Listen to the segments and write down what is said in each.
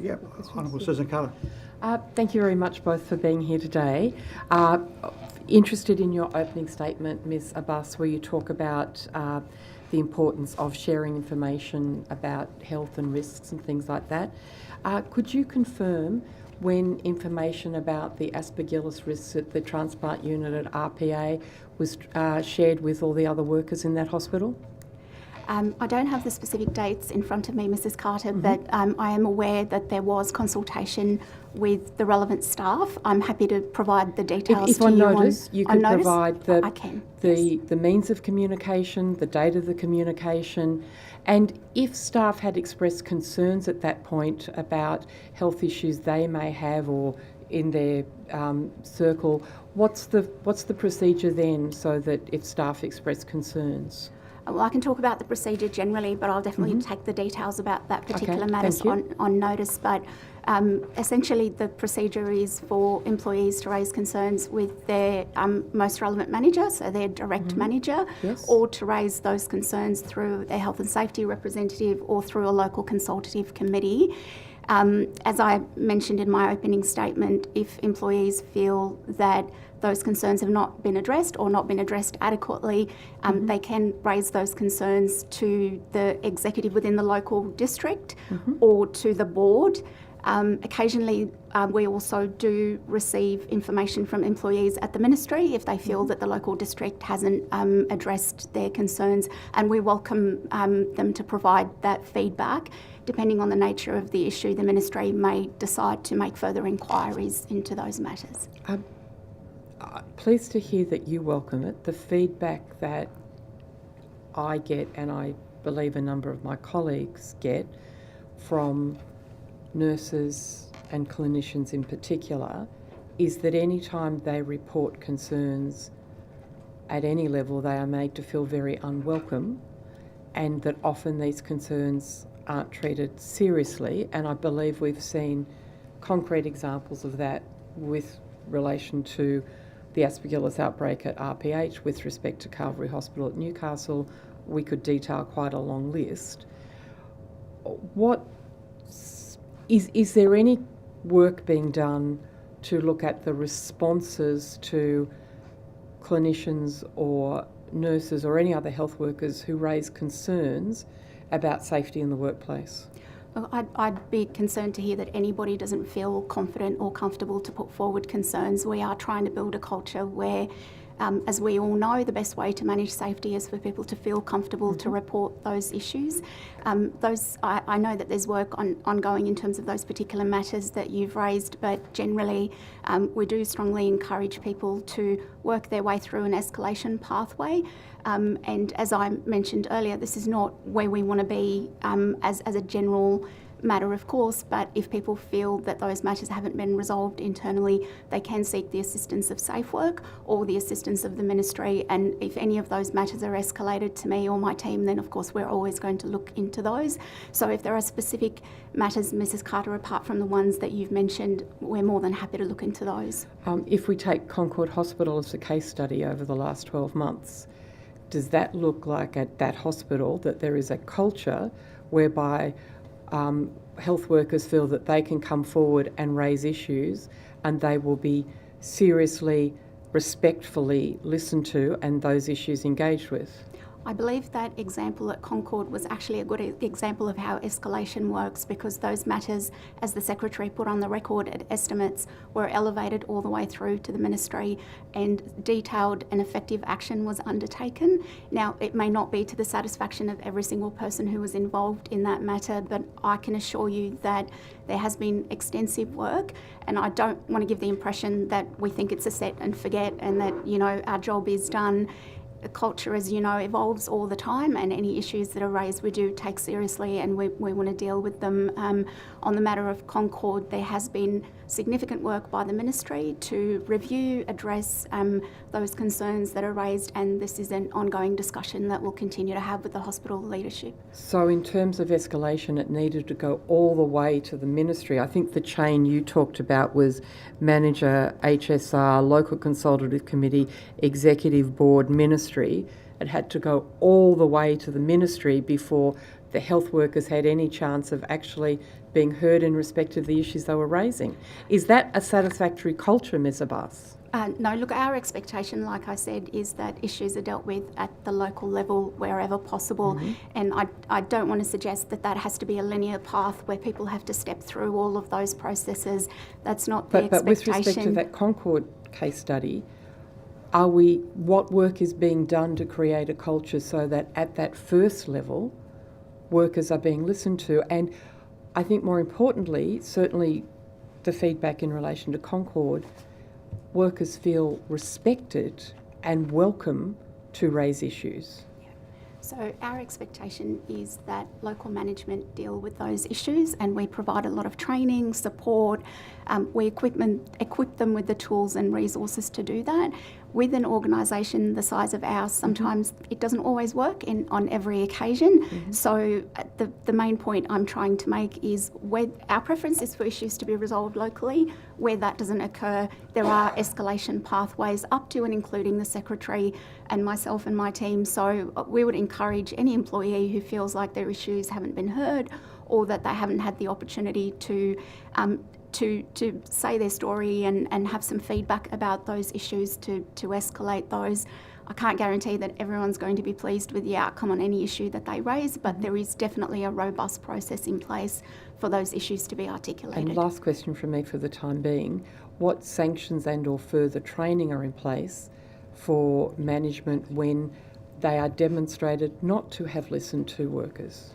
Yeah, Honourable Susan Carter. Thank you very much both for being here today. Interested in your opening statement, Ms Abbas, where you talk about the importance of sharing information about health and risks and things like that. Could you confirm when information about the aspergillus risks at the transplant unit at RPA was shared with all the other workers in that hospital? I don't have the specific dates in front of me, Mrs Carter, but I am aware that there was consultation with the relevant staff. I'm happy to provide the details if to on you notice, you could notice, provide the means of communication, the date of the communication, and if staff had expressed concerns at that point about health issues they may have or in their circle, what's the procedure then, so that if staff express concerns? Well, I can talk about the procedure generally, but I'll definitely take the details about that particular matters on notice. But essentially, the procedure is for employees to raise concerns with their most relevant manager, so their direct manager, or to raise those concerns through their health and safety representative or through a local consultative committee. As I mentioned in my opening statement, if employees feel that those concerns have not been addressed or not been addressed adequately, they can raise those concerns to the executive within the local district or to the board. Occasionally, we also do receive information from employees at the ministry if they feel that the local district hasn't addressed their concerns, and we welcome them to provide that feedback. Depending on the nature of the issue, the ministry may decide to make further inquiries into those matters. Pleased to hear that you welcome it. The feedback that I get, and I believe a number of my colleagues get, from nurses and clinicians in particular, is that any time they report concerns at any level, they are made to feel very unwelcome, and that often these concerns aren't treated seriously. And I believe we've seen concrete examples of that with relation to the aspergillus outbreak at RPH, with respect to Calvary Hospital at Newcastle. We could detail quite a long list. Is there any work being done to look at the responses to clinicians or nurses or any other health workers who raise concerns about safety in the workplace? Well, I'd be concerned to hear that anybody doesn't feel confident or comfortable to put forward concerns. We are trying to build a culture where, as we all know, the best way to manage safety is for people to feel comfortable to report those issues. I know that there's work ongoing in terms of those particular matters that you've raised, but generally we do strongly encourage people to work their way through an escalation pathway. And as I mentioned earlier, this is not where we want to be as a general matter, of course, but if people feel that those matters haven't been resolved internally, they can seek the assistance of SafeWork or the assistance of the ministry. And if any of those matters are escalated to me or my team, then of course we're always going to look into those. So if there are specific matters, Mrs Carter, apart from the ones that you've mentioned, we're more than happy to look into those. If we take Concord Hospital as a case study over the last 12 months, does that look like at that hospital that there is a culture whereby health workers feel that they can come forward and raise issues and they will be seriously, respectfully listened to and those issues engaged with? I believe that example at Concord was actually a good example of how escalation works, because those matters, as the Secretary put on the record at estimates, were elevated all the way through to the Ministry and detailed and effective action was undertaken. Now, it may not be to the satisfaction of every single person who was involved in that matter, but I can assure you that there has been extensive work, and I don't want to give the impression that we think it's a set and forget and that, our job is done. The culture, as you know, evolves all the time, and any issues that are raised we do take seriously, and we want to deal with them. On the matter of Concord, there has been significant work by the Ministry to review, address those concerns that are raised, and this is an ongoing discussion that we'll continue to have with the hospital leadership. So in terms of escalation, it needed to go all the way to the Ministry. I think the chain you talked about was manager, HSR, local consultative committee, executive board, Ministry. It had to go all the way to the Ministry before the health workers had any chance of actually being heard in respect of the issues they were raising. Is that a satisfactory culture, Ms. Abbas? No, look, our expectation, like I said, is that issues are dealt with at the local level wherever possible. And I don't want to suggest that that has to be a linear path where people have to step through all of those processes. That's not the expectation. But with respect to that Concord case study, what work is being done to create a culture so that at that first level, workers are being listened to? And I think more importantly, certainly the feedback in relation to Concord, workers feel respected and welcome to raise issues. So our expectation is that local management deal with those issues, and we provide a lot of training, support. We equip them with the tools and resources to do that. With an organisation the size of ours, sometimes it doesn't always work on every occasion. So the main point I'm trying to make is where our preference is for issues to be resolved locally. Where that doesn't occur, there are escalation pathways up to and including the Secretary and myself and my team. So we would encourage any employee who feels like their issues haven't been heard or that they haven't had the opportunity to say their story and have some feedback about those issues to escalate those. I can't guarantee that everyone's going to be pleased with the outcome on any issue that they raise, but there is definitely a robust process in place for those issues to be articulated. And last question from me for the time being, what sanctions and or further training are in place for management when they are demonstrated not to have listened to workers?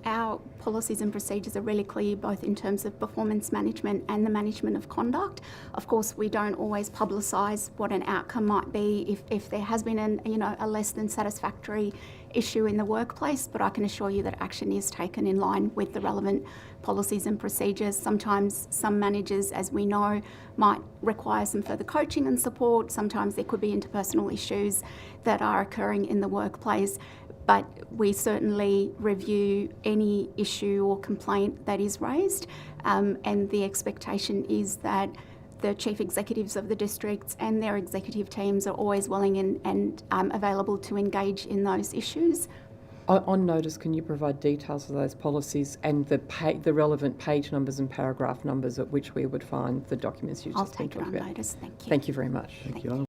Our policies and procedures are really clear, both in terms of performance management and the management of conduct. Of course, we don't always publicise what an outcome might be if there has been a less than satisfactory issue in the workplace, but I can assure you that action is taken in line with the relevant policies and procedures. Sometimes some managers, as we know, might require some further coaching and support. Sometimes there could be interpersonal issues that are occurring in the workplace. But we certainly review any issue or complaint that is raised, and the expectation is that the chief executives of the districts and their executive teams are always willing and available to engage in those issues. On notice, can you provide details of those policies and the relevant page numbers and paragraph numbers at which we would find the documents you've just been talking about? I'll take it on notice. Thank you. Thank you very much. Thank you.